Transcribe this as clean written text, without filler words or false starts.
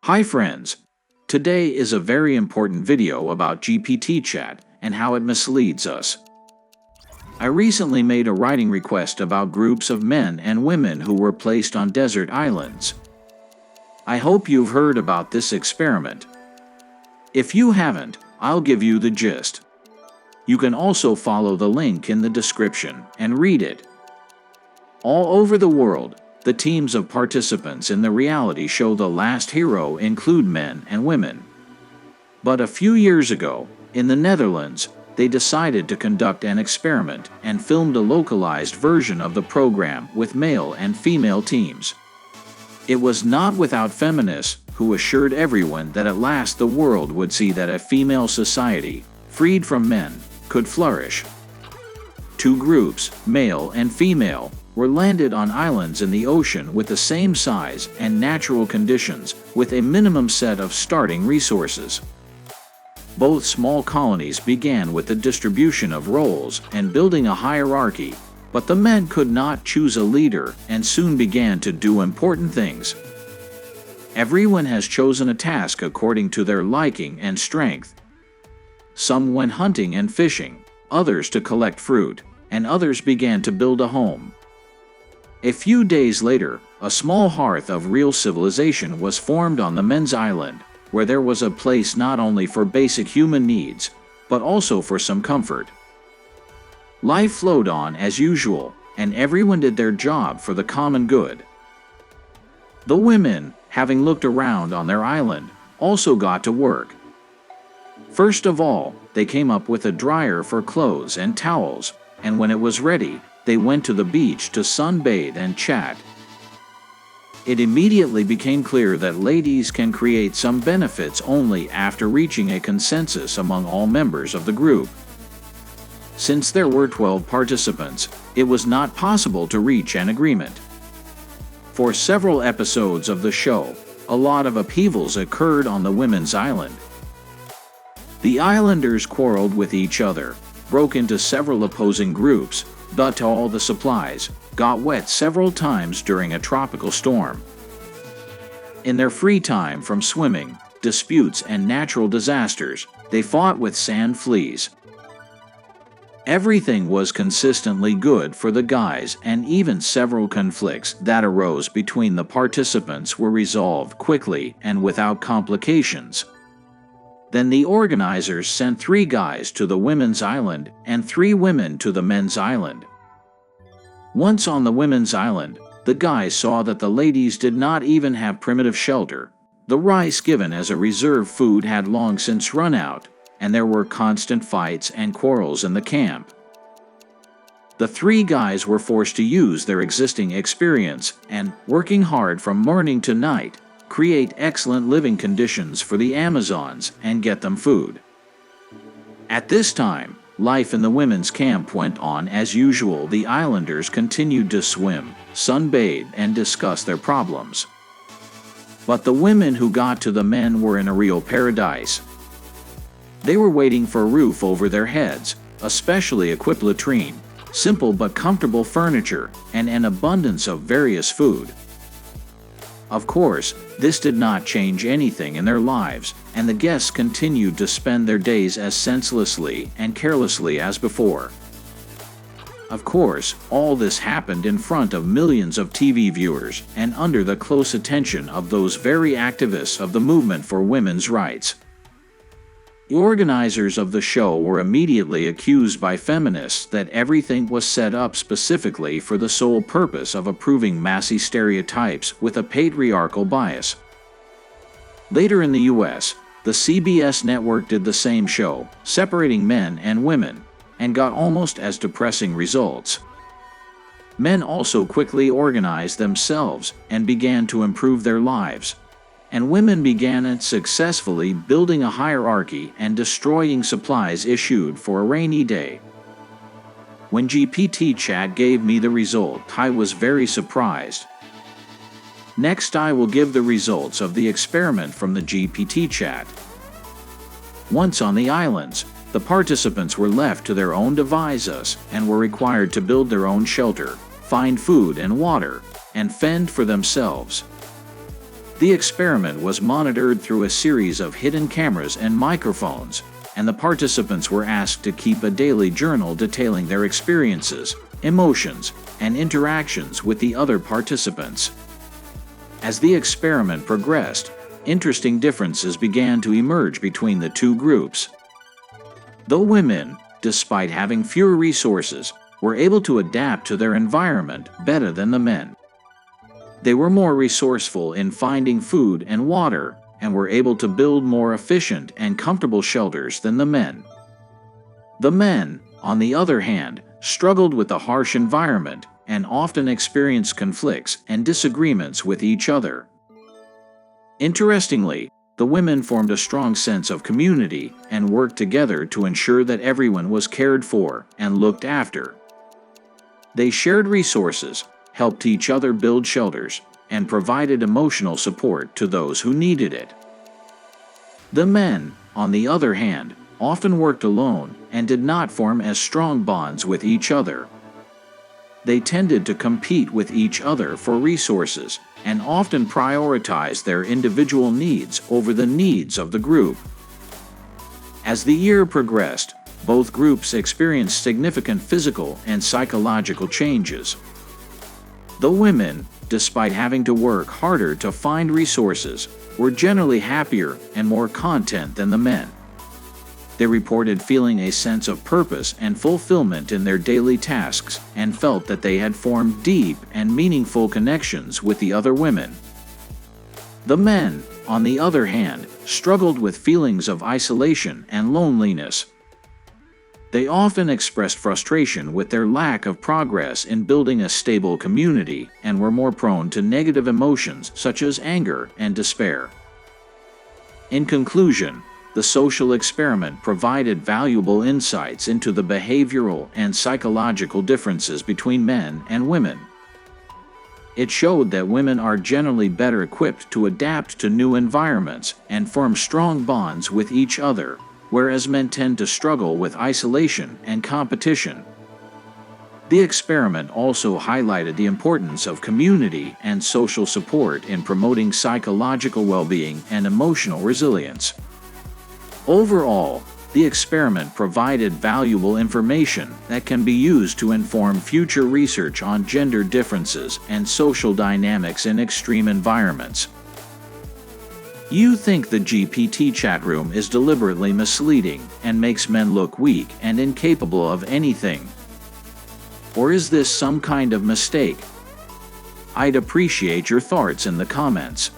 Hi friends! Today is a very important video about GPT chat and how it misleads us. I recently made a writing request about groups of men and women who were placed on desert islands. I hope you've heard about this experiment. If you haven't, I'll give you the gist. You can also follow the link in the description and read it. All over the world, the teams of participants in the reality show The Last Hero include men and women. But a few years ago, in the Netherlands, they decided to conduct an experiment and filmed a localized version of the program with male and female teams. It was not without feminists who assured everyone that at last the world would see that a female society, freed from men, could flourish. Two groups, male and female, were landed on islands in the ocean with the same size and natural conditions, with a minimum set of starting resources. Both small colonies began with the distribution of roles and building a hierarchy, but the men could not choose a leader and soon began to do important things. Everyone has chosen a task according to their liking and strength. Some went hunting and fishing, others to collect fruit, and others began to build a home. A few days later, a small hearth of real civilization was formed on the men's island, where there was a place not only for basic human needs, but also for some comfort. Life flowed on as usual, and everyone did their job for the common good. The women, having looked around on their island, also got to work. First of all, they came up with a dryer for clothes and towels, and when it was ready, they went to the beach to sunbathe and chat. It immediately became clear that ladies can create some benefits only after reaching a consensus among all members of the group. Since there were 12 participants, it was not possible to reach an agreement. For several episodes of the show, a lot of upheavals occurred on the women's island. The islanders quarreled with each other, broke into several opposing groups, got to all the supplies, got wet several times during a tropical storm. In their free time from swimming, disputes and natural disasters, they fought with sand fleas. Everything was consistently good for the guys, and even several conflicts that arose between the participants were resolved quickly and without complications. Then the organizers sent 3 guys to the women's island and 3 women to the men's island. Once on the women's island, the guys saw that the ladies did not even have primitive shelter. The rice given as a reserve food had long since run out, and there were constant fights and quarrels in the camp. The 3 guys were forced to use their existing experience and, working hard from morning to night, create excellent living conditions for the Amazons and get them food. At this time, life in the women's camp went on as usual. The islanders continued to swim, sunbathe, and discuss their problems. But the women who got to the men were in a real paradise. They were waiting for a roof over their heads, a specially equipped latrine, simple but comfortable furniture, and an abundance of various food. Of course, this did not change anything in their lives, and the guests continued to spend their days as senselessly and carelessly as before. Of course, all this happened in front of millions of TV viewers and under the close attention of those very activists of the movement for women's rights. The organizers of the show were immediately accused by feminists that everything was set up specifically for the sole purpose of approving massy stereotypes with a patriarchal bias. Later in the US, the CBS network did the same show, separating men and women, and got almost as depressing results. Men also quickly organized themselves and began to improve their lives, and women began successfully building a hierarchy and destroying supplies issued for a rainy day. When GPT chat gave me the result, I was very surprised. Next, I will give the results of the experiment from the GPT chat. Once on the islands, the participants were left to their own devices and were required to build their own shelter, find food and water, and fend for themselves. The experiment was monitored through a series of hidden cameras and microphones, and the participants were asked to keep a daily journal detailing their experiences, emotions, and interactions with the other participants. As the experiment progressed, interesting differences began to emerge between the two groups. The women, despite having fewer resources, were able to adapt to their environment better than the men. They were more resourceful in finding food and water, and were able to build more efficient and comfortable shelters than the men. The men, on the other hand, struggled with the harsh environment and often experienced conflicts and disagreements with each other. Interestingly, the women formed a strong sense of community and worked together to ensure that everyone was cared for and looked after. They shared resources, helped each other build shelters, and provided emotional support to those who needed it. The men, on the other hand, often worked alone and did not form as strong bonds with each other. They tended to compete with each other for resources and often prioritized their individual needs over the needs of the group. As the year progressed, both groups experienced significant physical and psychological changes. The women, despite having to work harder to find resources, were generally happier and more content than the men. They reported feeling a sense of purpose and fulfillment in their daily tasks and felt that they had formed deep and meaningful connections with the other women. The men, on the other hand, struggled with feelings of isolation and loneliness. They often expressed frustration with their lack of progress in building a stable community and were more prone to negative emotions such as anger and despair. In conclusion, the social experiment provided valuable insights into the behavioral and psychological differences between men and women. It showed that women are generally better equipped to adapt to new environments and form strong bonds with each other, whereas men tend to struggle with isolation and competition. The experiment also highlighted the importance of community and social support in promoting psychological well-being and emotional resilience. Overall, the experiment provided valuable information that can be used to inform future research on gender differences and social dynamics in extreme environments. You think the GPT chat room is deliberately misleading and makes men look weak and incapable of anything? Or is this some kind of mistake? I'd appreciate your thoughts in the comments.